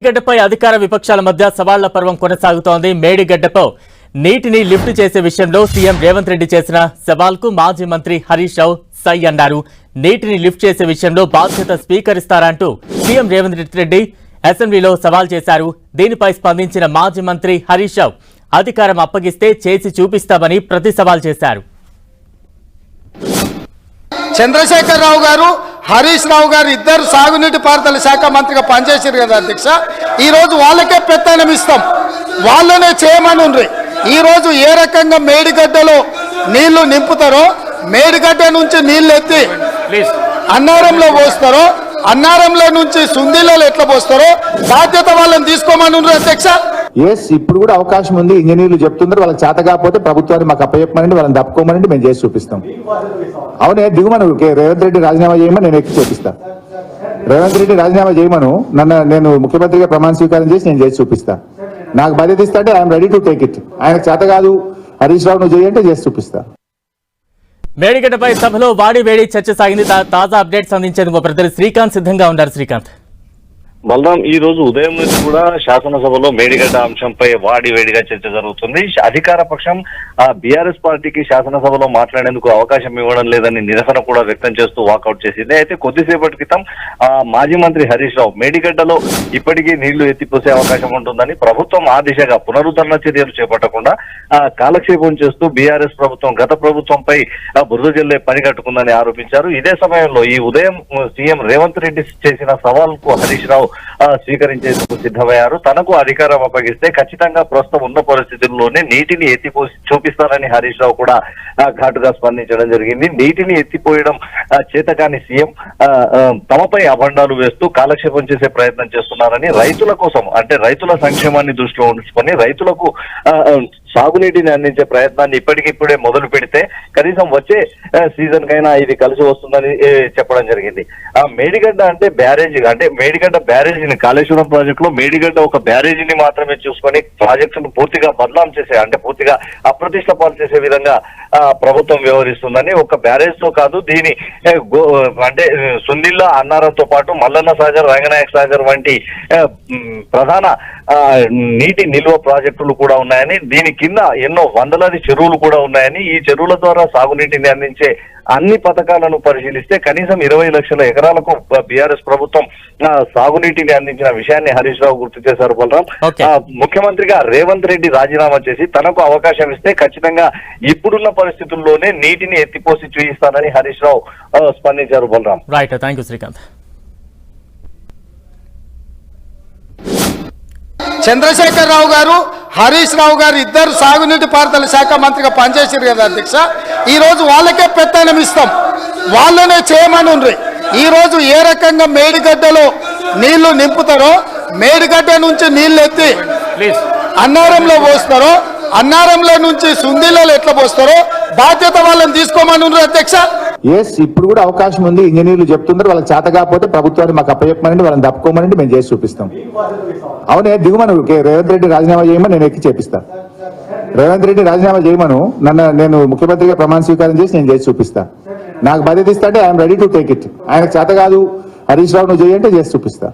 మేడిగడ్డపై అధికార విపక్షాల మధ్య సవాళ్ల పర్వం కొనసాగుతోంది. మేడిగడ్డపై నీటిని లిఫ్ట్ చేసే విషయంలో సీఎం రేవంత్ రెడ్డి చేసిన సవాల్కు మాజీ మంత్రి హరీష్ రావు సై అన్నారు. నీటిని లిఫ్ట్ చేసే విషయంలో బాధ్యత స్పీకర్ ఇస్తారంటూ సీఎం రేవంత్ రెడ్డి అసెంబ్లీలో సవాల్ చేశారు. దీనిపై స్పందించిన మాజీ మంత్రి హరీష్ రావు అధికారం అప్పగిస్తే చేసి చూపిస్తామని ప్రతి సవాల్ చేశారు. చంద్రశేఖర్ రావు గారు, హరీష్ రావు గారు ఇద్దరు సాగునీటి పారుదల శాఖ మంత్రిగా పనిచేసారు కదా అధ్యక్ష. ఈ రోజు వాళ్ళకే పెత్తనం ఇస్తాం, వాళ్ళనే చేయమని. ఈ రోజు ఏ రకంగా మేడిగడ్డలో నీళ్లు నింపుతారో, మేడిగడ్డ నుంచి నీళ్లు ఎత్తి అన్నారంలో పోస్తారో, అన్నారంలో నుంచి సుందిలలో ఎట్లా పోస్తారో బాధ్యత వాళ్ళని తీసుకోమని అధ్యక్ష. ఇప్పుడు కూడా అవకాశం ఉంది. ఇంజనీర్లు చెప్తున్నారు వాళ్ళకి చేత కాకపోతే ప్రభుత్వాన్ని మాకు అప్పచెప్పమనండి, వాళ్ళని తప్పుకోమనండి, మేము చేసి చూపిస్తాం. అవునే దిగుమను రేవంత్ రెడ్డి రాజీనామా చేయమని నేను ఎక్కి చూపిస్తా. రేవంత్ రెడ్డి రాజీనామా చేయమను, నేను ముఖ్యమంత్రిగా ప్రమాణ స్వీకారం చేసి నేను చేసి చూపిస్తా. నాకు బాధ్యత ఇస్తా అంటే I'm ready to take it. ఆయనకు చేత కాదు హరీష్ రావు నువ్వు చేయంటే చేసి చూపిస్తా. మేడిగడ్డపై సభలో వాడి వేడి చర్చ సాగింది. తాజా అప్డేట్స్ అందించేందుకు ప్రతినిధి శ్రీకాంత్ సిద్ధంగా ఉన్నారు. శ్రీకాంత్, బలరాం, ఈ రోజు ఉదయం నుంచి కూడా శాసనసభలో మేడిగడ్డ అంశంపై వాడి వేడిగా చర్చ జరుగుతుంది. అధికార పక్షం బీఆర్ఎస్ పార్టీకి శాసనసభలో మాట్లాడేందుకు అవకాశం ఇవ్వడం లేదని నిరసన కూడా వ్యక్తం చేస్తూ వాకౌట్ చేసింది. అయితే కొద్దిసేపటి క్రితం మాజీ మంత్రి హరీష్ రావు మేడిగడ్డలో ఇప్పటికీ నీళ్లు ఎత్తిపోసే అవకాశం ఉంటుందని, ప్రభుత్వం ఆ దిశగా పునరుద్ధరణ చర్యలు చేపట్టకుండా కాలక్షేపం చేస్తూ బీఆర్ఎస్ ప్రభుత్వం గత ప్రభుత్వంపై బురద జల్లే పని కట్టుకుందని ఆరోపించారు. ఇదే సమయంలో ఈ ఉదయం సీఎం రేవంత్ రెడ్డి చేసిన సవాల్కు హరీష్ రావు స్వీకరించేందుకు సిద్ధమయ్యారు. తనకు అధికారం అప్పగిస్తే ఖచ్చితంగా ప్రస్తుతం ఉన్న పరిస్థితుల్లోనే నీటిని ఎత్తిపోసి చూపిస్తారని హరీష్ రావు కూడా ఘాటుగా స్పందించడం జరిగింది. నీటిని ఎత్తిపోయడం చేతకాని సీఎం తమపై అభండాలు వేస్తూ కాలక్షేపం చేసే ప్రయత్నం చేస్తున్నారని, రైతుల కోసం అంటే రైతుల సంక్షేమాన్ని దృష్టిలో ఉంచుకొని రైతులకు సాగునీటిని అందించే ప్రయత్నాన్ని ఇప్పటికిప్పుడే మొదలు పెడితే కనీసం వచ్చే సీజన్ కైనా ఇది కలిసి వస్తుందని చెప్పడం జరిగింది. మేడిగడ్డ అంటే బ్యారేజీ, అంటే మేడిగడ్డ బ్యారేజీని కాళేశ్వరం ప్రాజెక్ట్ లో మేడిగడ్డ ఒక బ్యారేజీని మాత్రమే చూసుకొని ప్రాజెక్టును పూర్తిగా బదలాం చేసే, అంటే పూర్తిగా అప్రతిష్ట పాలు చేసే విధంగా ప్రభుత్వం వ్యవహరిస్తుందని, ఒక బ్యారేజ్ తో కాదు దీని అంటే సుందిల్ల అన్నారంతో పాటు మల్లన్న సాగర్, రంగనాయక సాగర్ వంటి ప్రధాన నీటి నిల్వ ప్రాజెక్టులు కూడా ఉన్నాయని, దీని కింద ఎన్నో వందలాది చెరువులు కూడా ఉన్నాయని, ఈ చెరువుల ద్వారా సాగునీటిని అందించే అన్ని పథకాలను పరిశీలిస్తే కనీసం 20 లక్షల ఎకరాలకు బీఆర్ఎస్ ప్రభుత్వం సాగునీటిని అందించిన విషయాన్ని హరీష్ రావు గుర్తు చేశారు. బలరాం, ముఖ్యమంత్రిగా రేవంత్ రెడ్డి రాజీనామా చేసి తనకు అవకాశం ఇస్తే ఖచ్చితంగా ఇప్పుడున్న పరిస్థితుల్లోనే నీటిని ఎత్తిపోసి చూయిస్తానని హరీష్ రావు స్పందించారు. Balaram, right, thank you Srikanth. చంద్రశేఖర్ రావు గారు, హరీష్ రావు గారు ఇద్దరు సాగునీటి పారుదల శాఖ మంత్రిగా పనిచేసారు కదా అధ్యక్ష. ఈ రోజు వాళ్ళకే పెత్తనం ఇస్తాం, వాళ్ళనే చేయమని. ఈ రోజు ఏ రకంగా మేడిగడ్డలో నీళ్లు నింపుతారో, మేడిగడ్డ నుంచి నీళ్లు ఎత్తి అన్నారంలో పోస్తారో, అన్నారంలో నుంచి సుందిలలో ఎట్లా పోస్తారో బాధ్యత వాళ్ళని తీసుకోమని అధ్యక్ష. ఇప్పుడు కూడా అవకాశం ఉంది. ఇంజనీర్లు చెప్తున్నారు వాళ్ళకి చేత కాకపోతే ప్రభుత్వాన్ని మాకు అప్పచెప్పమనండి, వాళ్ళని తప్పుకోమనండి, మేము చేసి చూపిస్తాం. అవునే దిగుమను రేవంత్ రెడ్డి రాజీనామా చేయమని నేను ఎక్కి చేపిస్తా. రేవంత్ రెడ్డి రాజీనామా చేయమను, నేను ముఖ్యమంత్రిగా ప్రమాణ స్వీకారం చేసి నేను చేసి చూపిస్తా. నాకు బాధ్యత ఇస్తా అంటే I'm ready to take it. ఆయనకు చేత కాదు హరీష్ రావు నువ్వు చేయంటే చేసి చూపిస్తా.